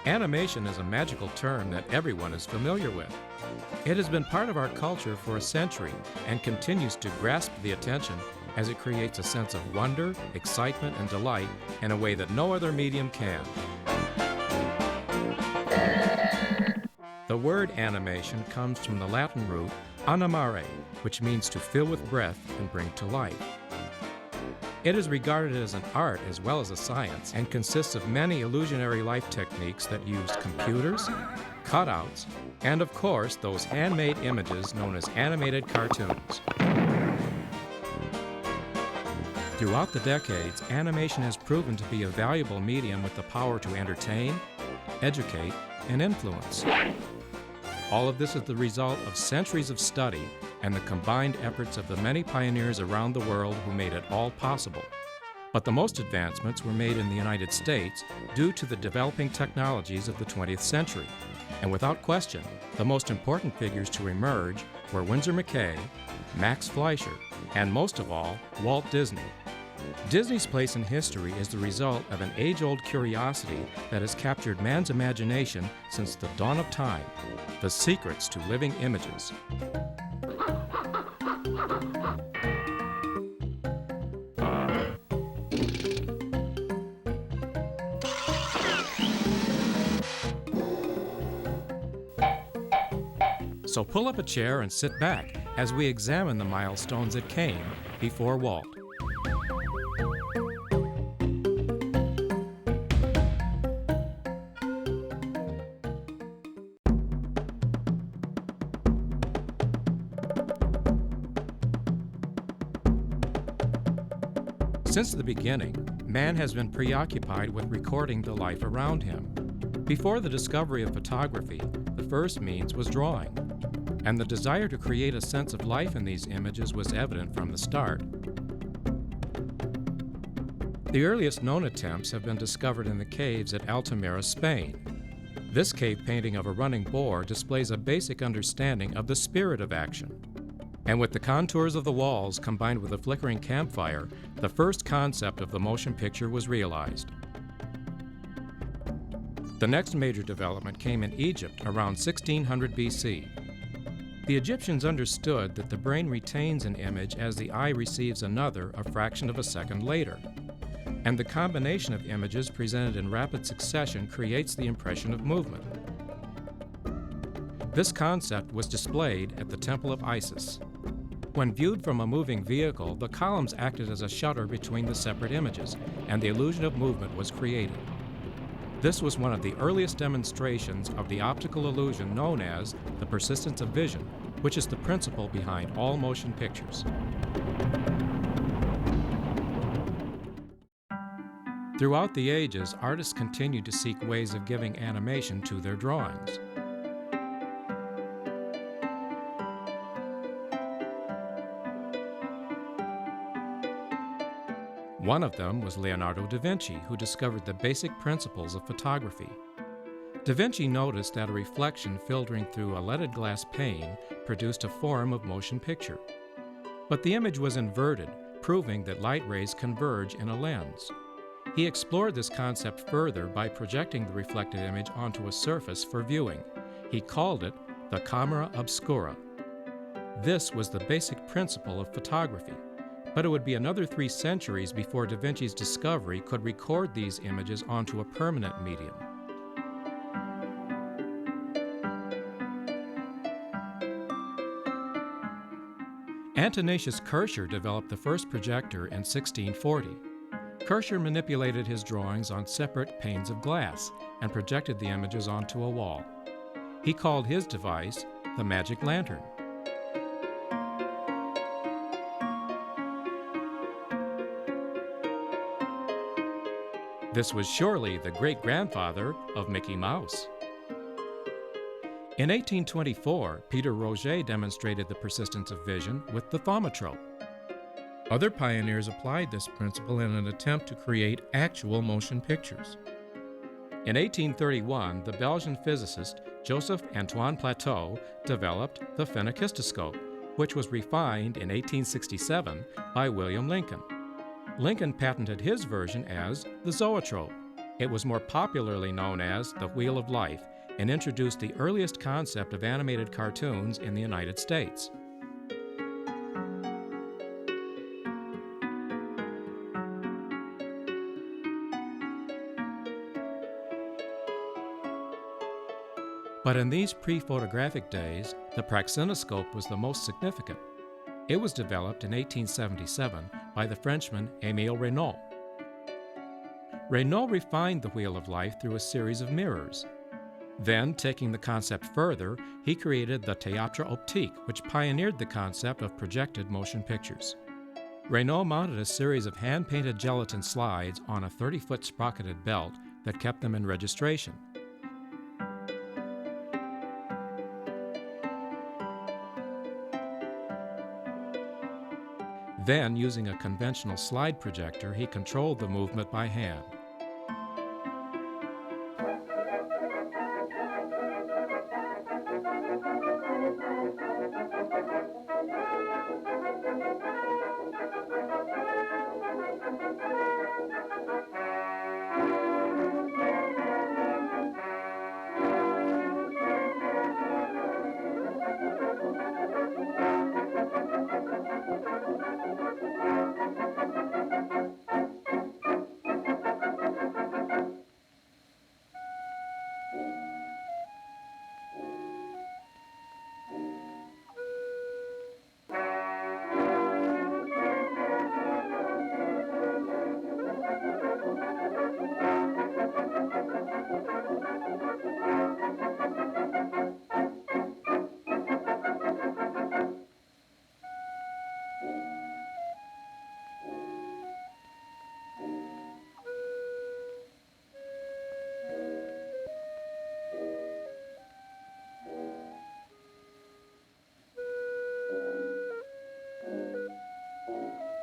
Animation is a magical term that everyone is familiar with. It has been part of our culture for a century and continues to grasp the attention as it creates a sense of wonder, excitement, and delight in a way that no other medium can. The word animation comes from the Latin root animare, which means to fill with breath and bring to life. It is regarded as an art as well as a science and consists of many illusionary life techniques that use computers, cutouts, and of course those handmade images known as animated cartoons. Throughout the decades, animation has proven to be a valuable medium with the power to entertain, educate, and influence. All of this is the result of centuries of study and the combined efforts of the many pioneers around the world who made it all possible. But the most advancements were made in the United States due to the developing technologies of the 20th century. And without question, the most important figures to emerge were Winsor McCay, Max Fleischer, and most of all, Walt Disney. Disney's place in history is the result of an age-old curiosity that has captured man's imagination since the dawn of time: the secrets to living images. So pull up a chair and sit back as we examine the milestones that came before Walt. Since the beginning, man has been preoccupied with recording the life around him. Before the discovery of photography, the first means was drawing, and the desire to create a sense of life in these images was evident from the start. The earliest known attempts have been discovered in the caves at Altamira, Spain. This cave painting of a running boar displays a basic understanding of the spirit of action. And with the contours of the walls combined with a flickering campfire, the first concept of the motion picture was realized. The next major development came in Egypt around 1600 BC. The Egyptians understood that the brain retains an image as the eye receives another a fraction of a second later, and the combination of images presented in rapid succession creates the impression of movement. This concept was displayed at the Temple of Isis. When viewed from a moving vehicle, the columns acted as a shutter between the separate images, and the illusion of movement was created. This was one of the earliest demonstrations of the optical illusion known as the persistence of vision, which is the principle behind all motion pictures. Throughout the ages, artists continued to seek ways of giving animation to their drawings. One of them was Leonardo da Vinci, who discovered the basic principles of photography. Da Vinci noticed that a reflection filtering through a leaded glass pane produced a form of motion picture. But the image was inverted, proving that light rays converge in a lens. He explored this concept further by projecting the reflected image onto a surface for viewing. He called it the camera obscura. This was the basic principle of photography. But it would be another 3 centuries before Da Vinci's discovery could record these images onto a permanent medium. Athanasius Kircher developed the first projector in 1640. Kircher manipulated his drawings on separate panes of glass and projected the images onto a wall. He called his device the magic lantern. This was surely the great-grandfather of Mickey Mouse. In 1824, Peter Roget demonstrated the persistence of vision with the thaumatrope. Other pioneers applied this principle in an attempt to create actual motion pictures. In 1831, the Belgian physicist Joseph-Antoine Plateau developed the phenakistoscope, which was refined in 1867 by William Lincoln. Lincoln patented his version as the zoetrope. It was more popularly known as the Wheel of Life and introduced the earliest concept of animated cartoons in the United States. But in these pre-photographic days, the praxinoscope was the most significant. It was developed in 1877 by the Frenchman Émile Reynaud. Reynaud refined the Wheel of Life through a series of mirrors. Then, taking the concept further, he created the théâtre optique, which pioneered the concept of projected motion pictures. Reynaud mounted a series of hand-painted gelatin slides on a 30-foot sprocketed belt that kept them in registration. Then, using a conventional slide projector, he controlled the movement by hand.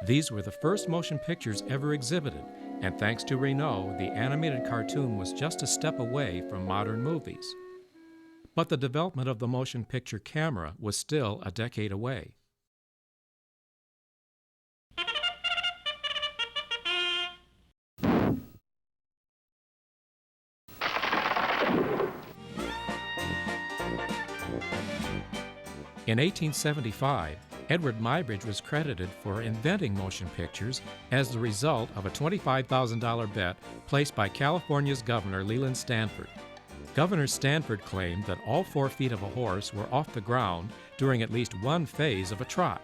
These were the first motion pictures ever exhibited, and thanks to Reynaud, the animated cartoon was just a step away from modern movies. But the development of the motion picture camera was still a decade away. In 1875, Edward Muybridge was credited for inventing motion pictures as the result of a $25,000 bet placed by California's Governor Leland Stanford. Governor Stanford claimed that all 4 feet of a horse were off the ground during at least one phase of a trot.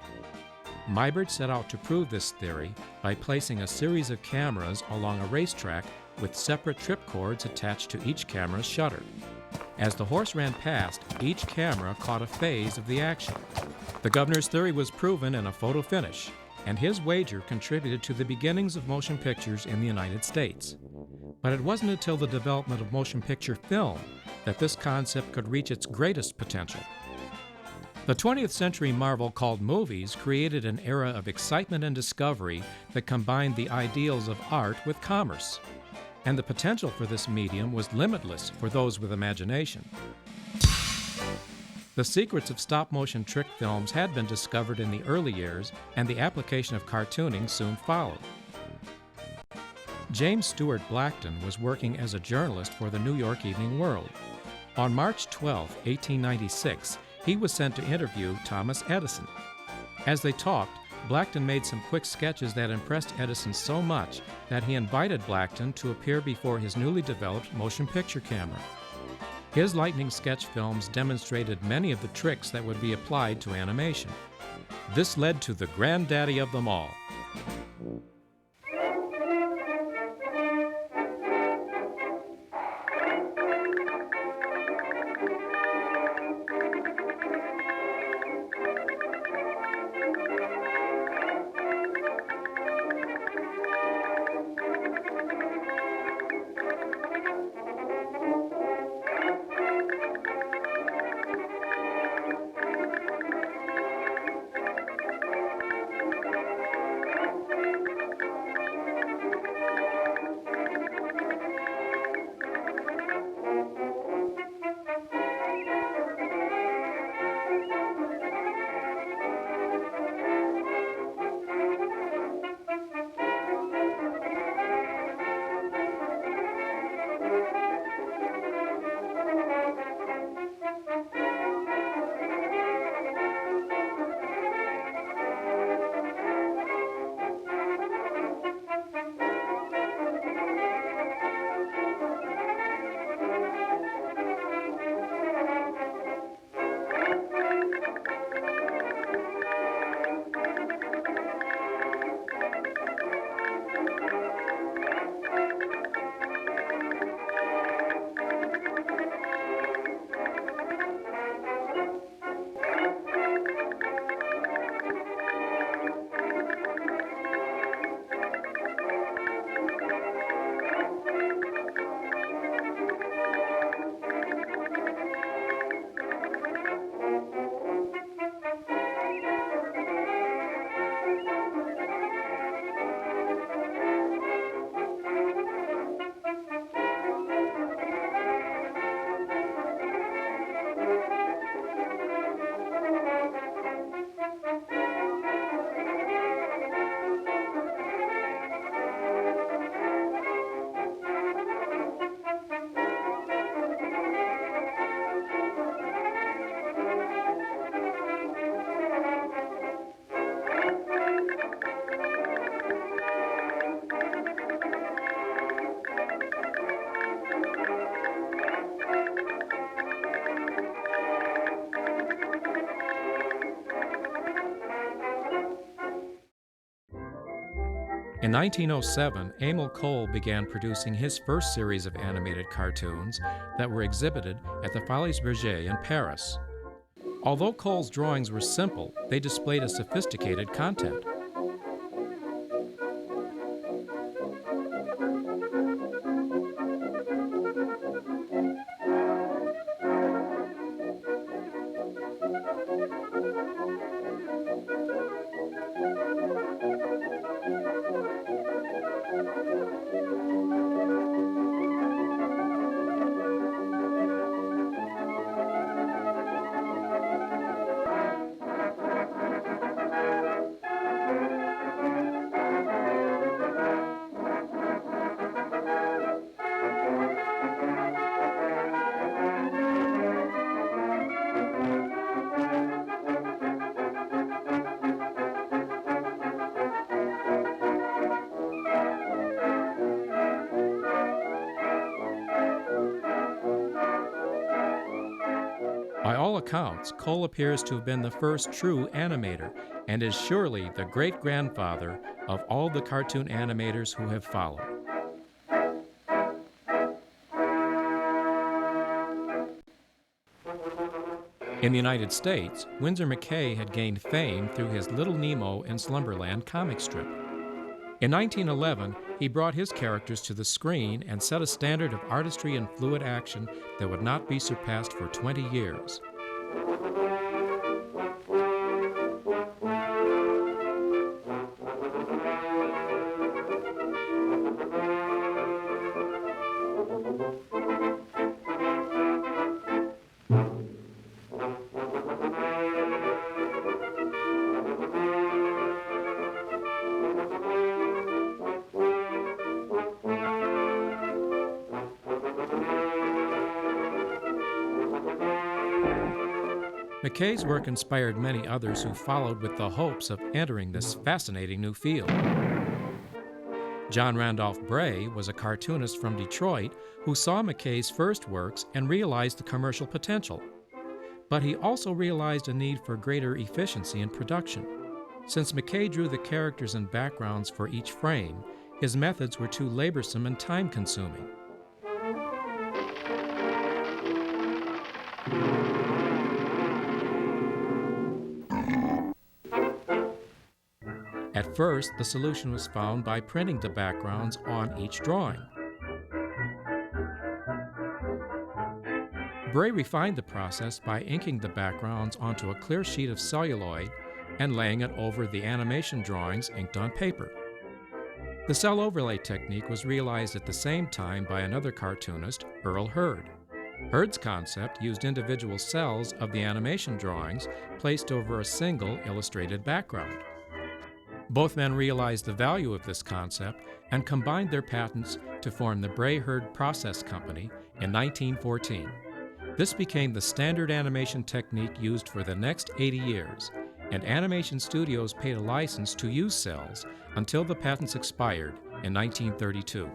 Muybridge set out to prove this theory by placing a series of cameras along a racetrack with separate trip cords attached to each camera's shutter. As the horse ran past, each camera caught a phase of the action. The governor's theory was proven in a photo finish, and his wager contributed to the beginnings of motion pictures in the United States. But it wasn't until the development of motion picture film that this concept could reach its greatest potential. The 20th century marvel called movies created an era of excitement and discovery that combined the ideals of art with commerce. And the potential for this medium was limitless for those with imagination. The secrets of stop-motion trick films had been discovered in the early years, and the application of cartooning soon followed. James Stewart Blackton was working as a journalist for the New York Evening World. On March 12, 1896, he was sent to interview Thomas Edison. As they talked, Blackton made some quick sketches that impressed Edison so much that he invited Blackton to appear before his newly developed motion picture camera. His lightning sketch films demonstrated many of the tricks that would be applied to animation. This led to the granddaddy of them all. In 1907, Emil Cole began producing his first series of animated cartoons that were exhibited at the Folies Bergère in Paris. Although Cole's drawings were simple, they displayed a sophisticated content. By all accounts, Cole appears to have been the first true animator and is surely the great-grandfather of all the cartoon animators who have followed. In the United States, Winsor McCay had gained fame through his Little Nemo in Slumberland comic strip. In 1911, he brought his characters to the screen and set a standard of artistry and fluid action that would not be surpassed for 20 years. McCay's work inspired many others who followed with the hopes of entering this fascinating new field. John Randolph Bray was a cartoonist from Detroit who saw McCay's first works and realized the commercial potential. But he also realized a need for greater efficiency in production. Since McCay drew the characters and backgrounds for each frame, his methods were too laborsome and time-consuming. At first, the solution was found by printing the backgrounds on each drawing. Bray refined the process by inking the backgrounds onto a clear sheet of celluloid and laying it over the animation drawings inked on paper. The cell overlay technique was realized at the same time by another cartoonist, Earl Hurd. Hurd's concept used individual cells of the animation drawings placed over a single illustrated background. Both men realized the value of this concept and combined their patents to form the Bray-Hurd Process Company in 1914. This became the standard animation technique used for the next 80 years, and animation studios paid a license to use cells until the patents expired in 1932.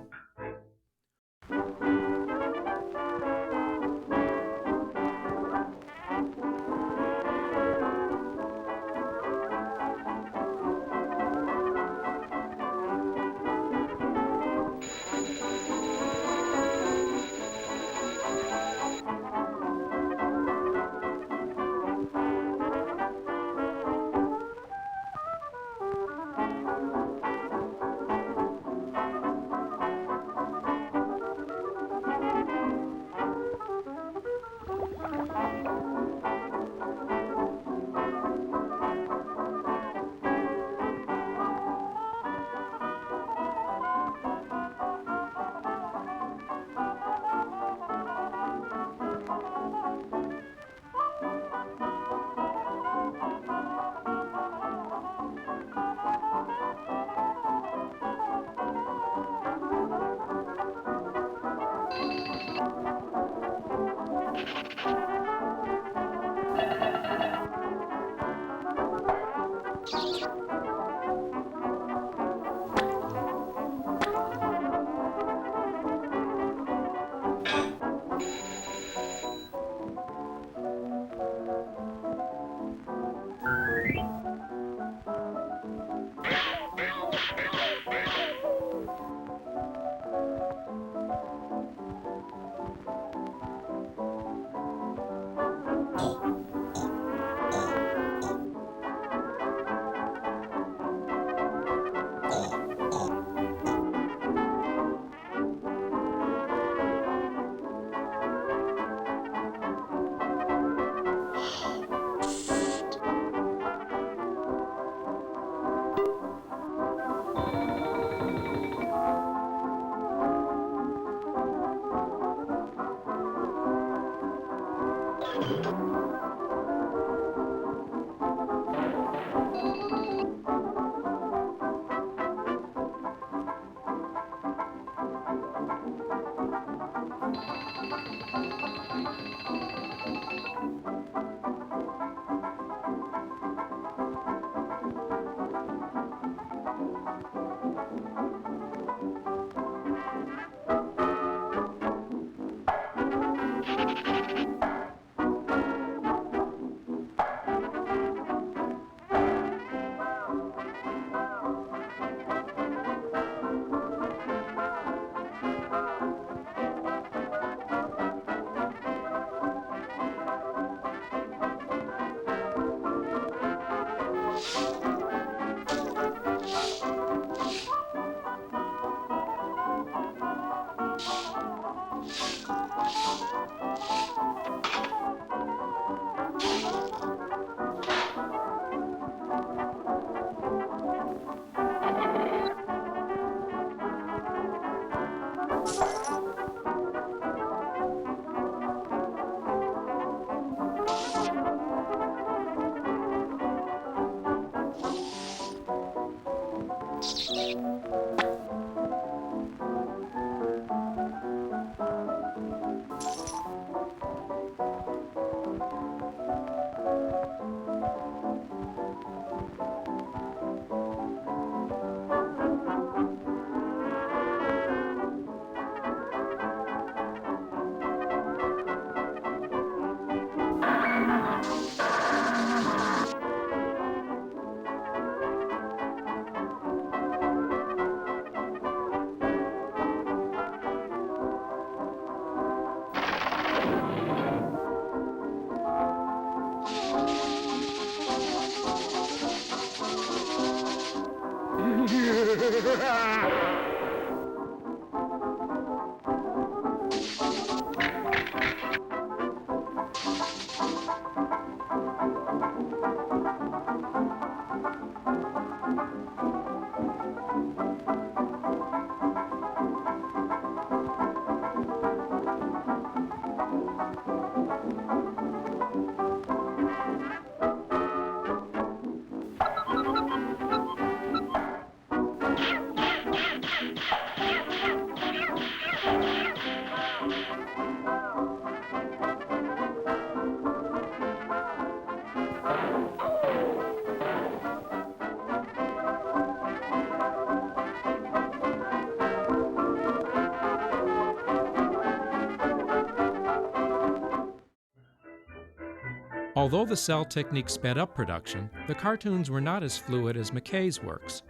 Although the cell technique sped up production, the cartoons were not as fluid as McKay's works.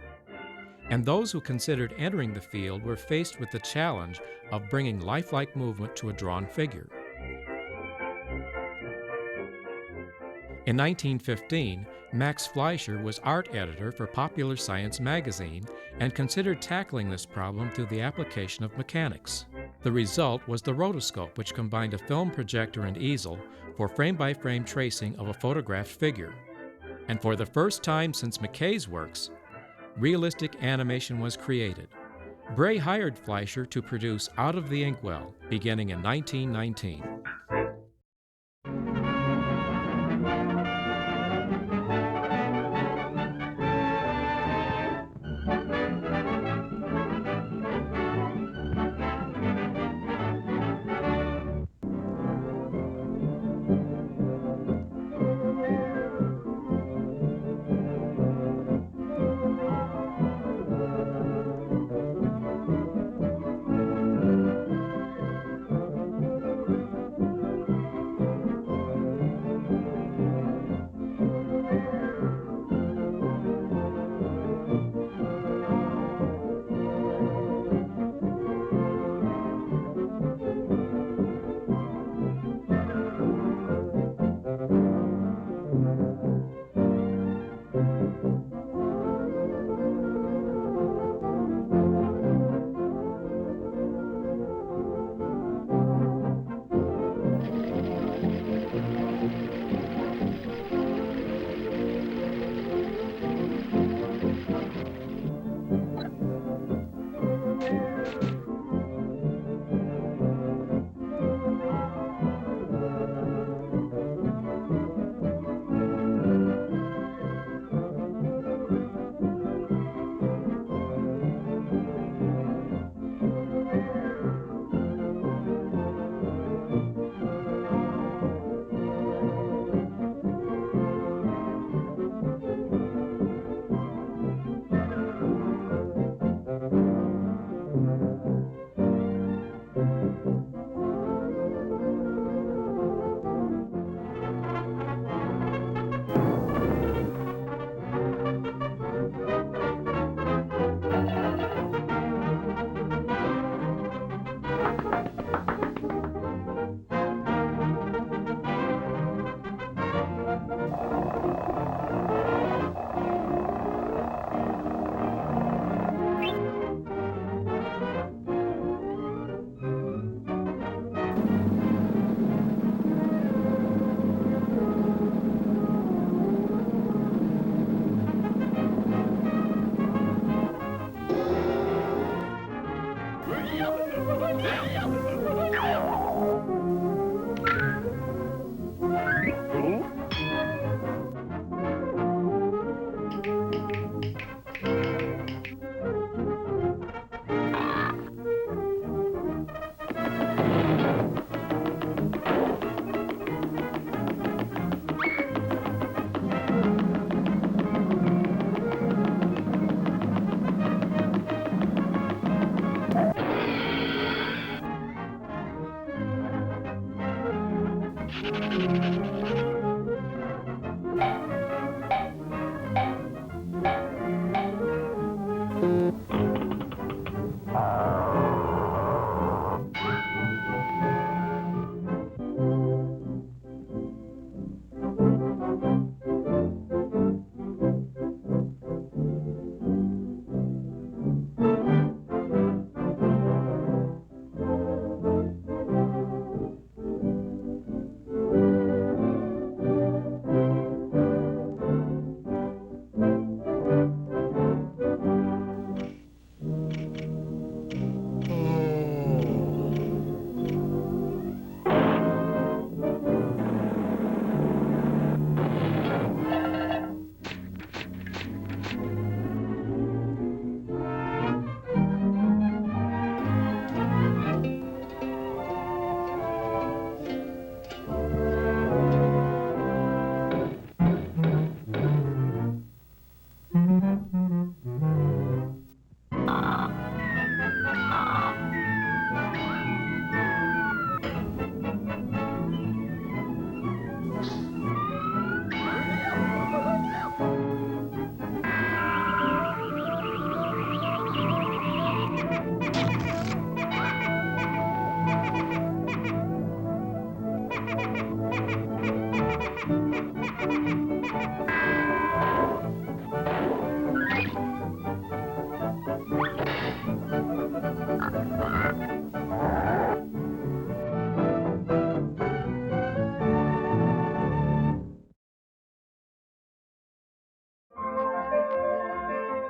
And those who considered entering the field were faced with the challenge of bringing lifelike movement to a drawn figure. In 1915, Max Fleischer was art editor for Popular Science magazine and considered tackling this problem through the application of mechanics. The result was the rotoscope, which combined a film projector and easel for frame-by-frame tracing of a photographed figure. And for the first time since McKay's works, realistic animation was created. Bray hired Fleischer to produce Out of the Inkwell, beginning in 1919.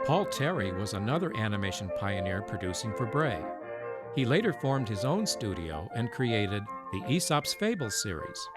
Paul Terry was another animation pioneer producing for Bray. He later formed his own studio and created the Aesop's Fables series.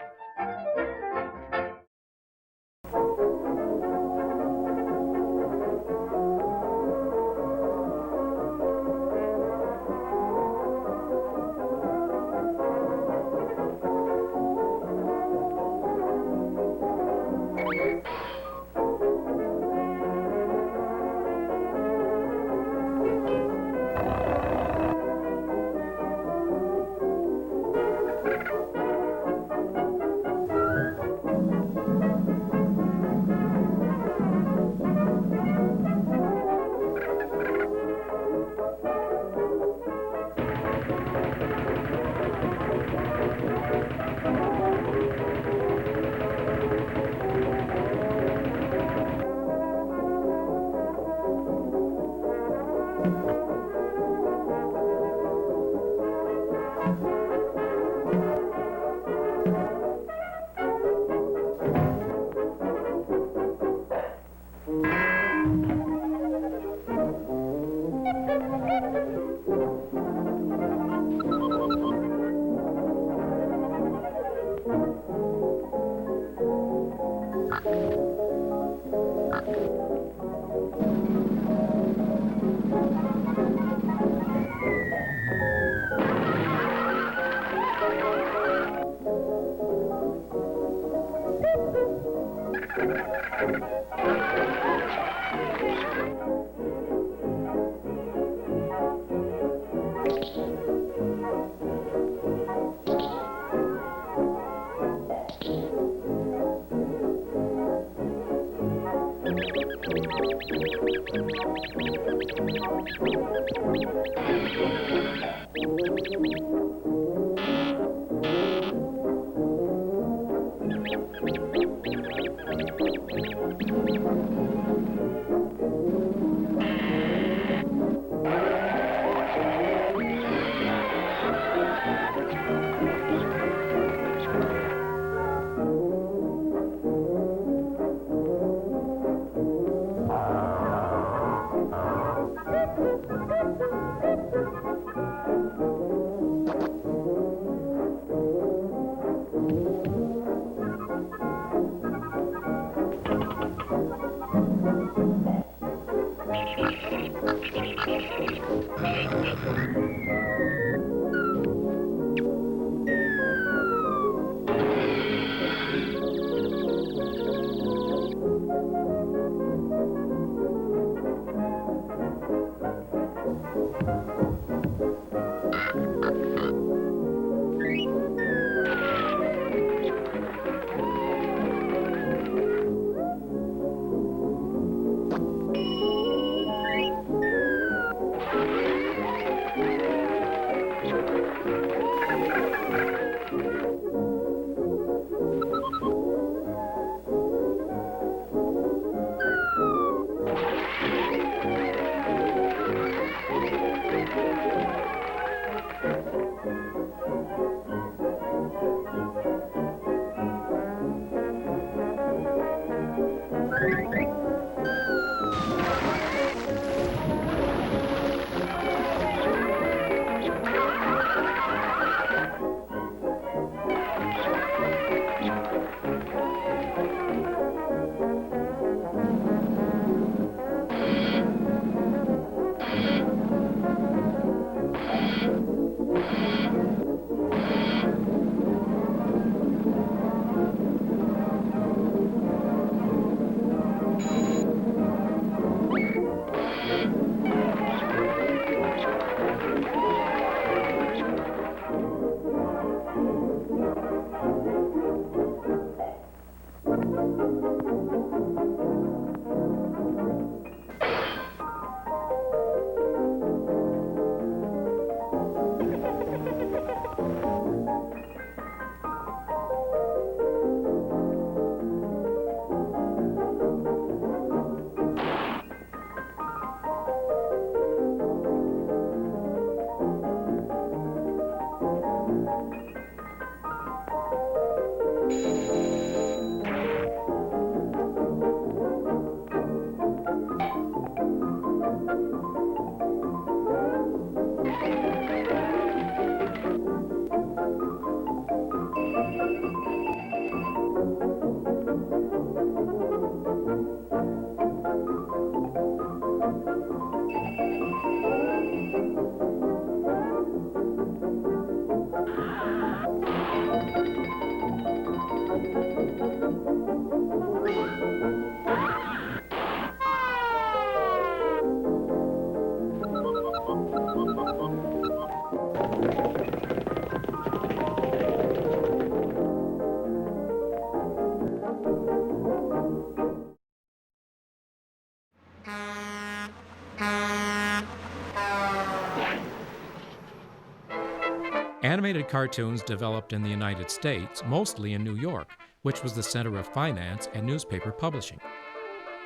Animated cartoons developed in the United States, mostly in New York, which was the center of finance and newspaper publishing.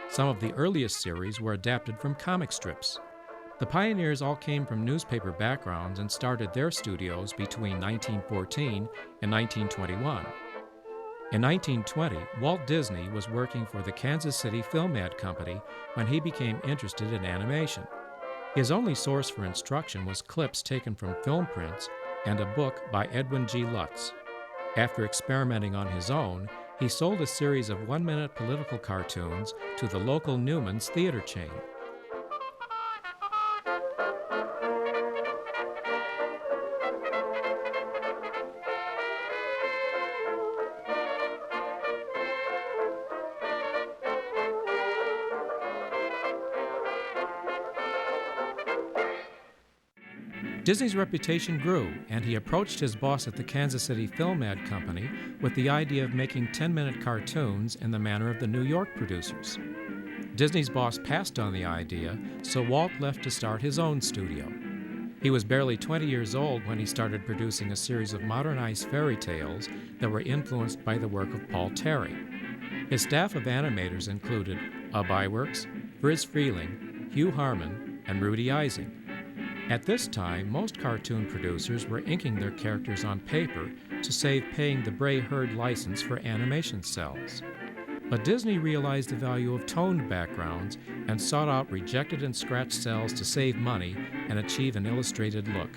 Some of the earliest series were adapted from comic strips. The pioneers all came from newspaper backgrounds and started their studios between 1914 and 1921. In 1920, Walt Disney was working for the Kansas City Film Ad Company when he became interested in animation. His only source for instruction was clips taken from film prints and a book by Edwin G. Lutz. After experimenting on his own, he sold a series of one-minute political cartoons to the local Newman's theater chain. Disney's reputation grew, and he approached his boss at the Kansas City Film Ad Company with the idea of making 10-minute cartoons in the manner of the New York producers. Disney's boss passed on the idea, so Walt left to start his own studio. He was barely 20 years old when he started producing a series of modernized fairy tales that were influenced by the work of Paul Terry. His staff of animators included Ub Iwerks, Friz Freleng, Hugh Harmon, and Rudy Ising. At this time, most cartoon producers were inking their characters on paper to save paying the Bray Heard license for animation cells. But Disney realized the value of toned backgrounds and sought out rejected and scratched cells to save money and achieve an illustrated look.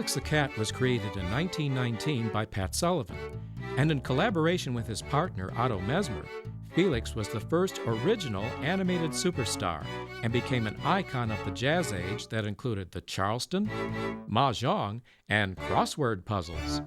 Felix the Cat was created in 1919 by Pat Sullivan, and in collaboration with his partner Otto Mesmer, Felix was the first original animated superstar and became an icon of the jazz age that included the Charleston, mahjong, and crossword puzzles.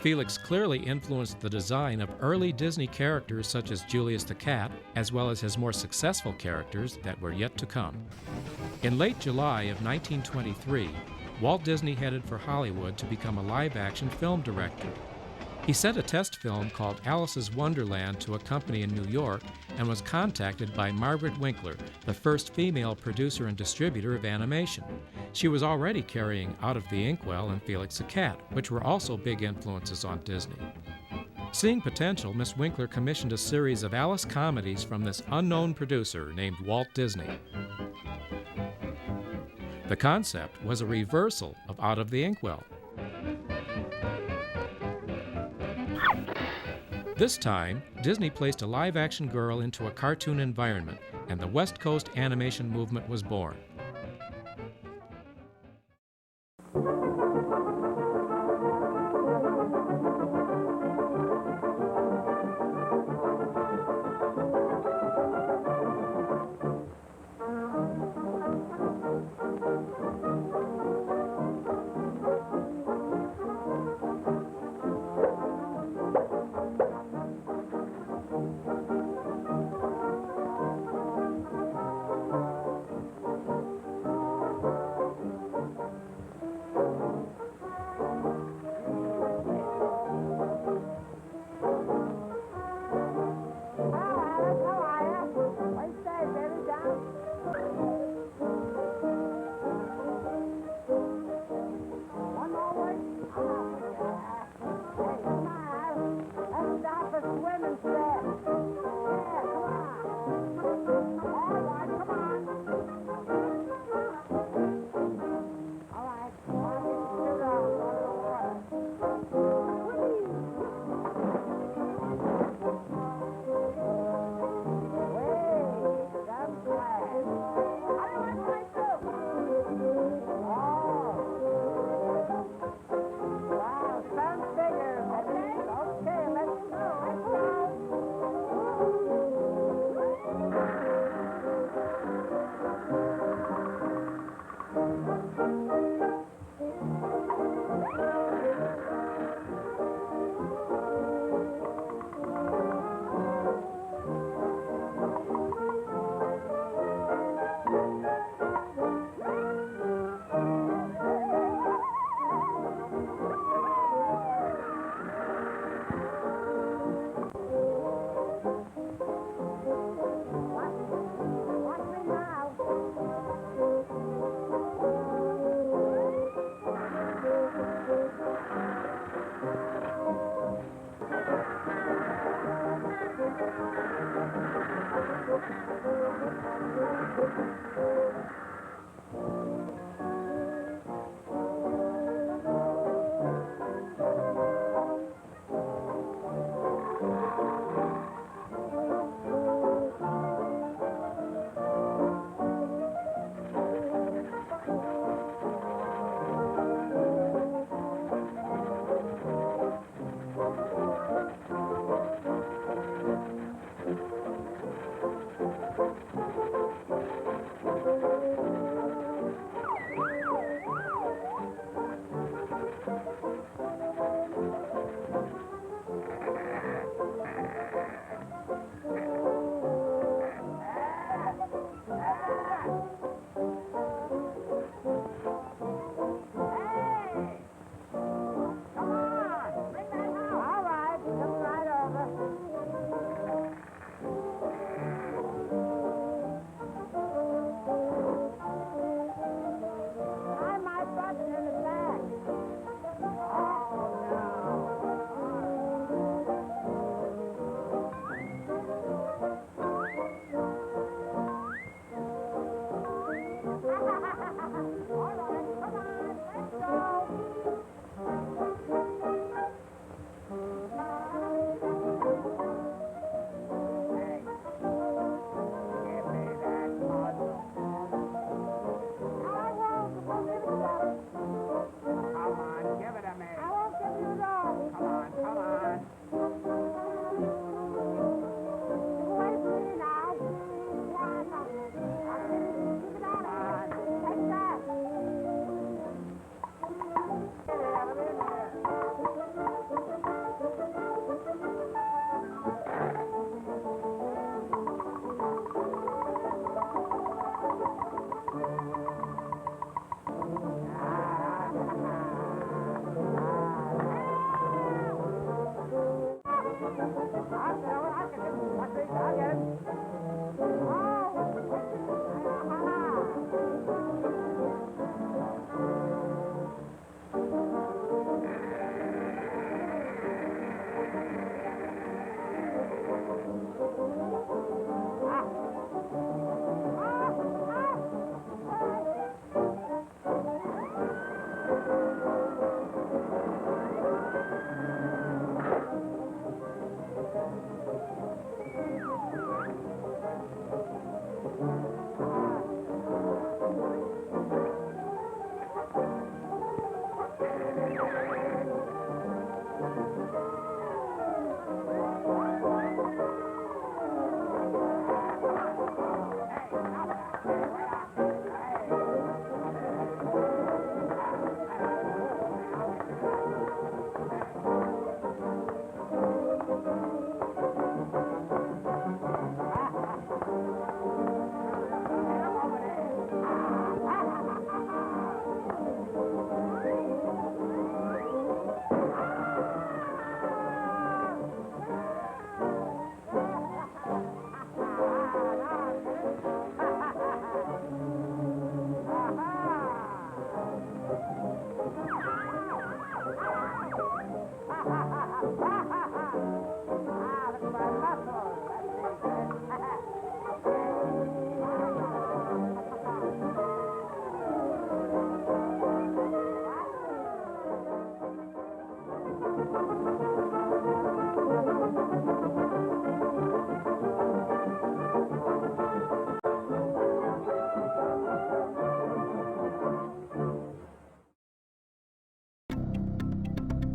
Felix clearly influenced the design of early Disney characters such as Julius the Cat, as well as his more successful characters that were yet to come. In late July of 1923, Walt Disney headed for Hollywood to become a live-action film director. He sent a test film called Alice's Wonderland to a company in New York and was contacted by Margaret Winkler, the first female producer and distributor of animation. She was already carrying Out of the Inkwell and Felix the Cat, which were also big influences on Disney. Seeing potential, Miss Winkler commissioned a series of Alice comedies from this unknown producer named Walt Disney. The concept was a reversal of Out of the Inkwell. This time, Disney placed a live-action girl into a cartoon environment, and the West Coast animation movement was born.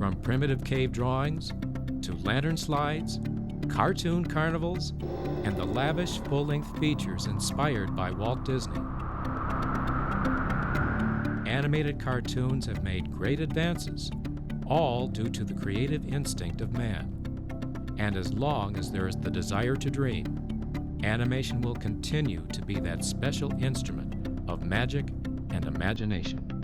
From primitive cave drawings to lantern slides, cartoon carnivals, and the lavish full-length features inspired by Walt Disney. Animated cartoons have made great advances, all due to the creative instinct of man. And as long as there is the desire to dream, animation will continue to be that special instrument of magic and imagination.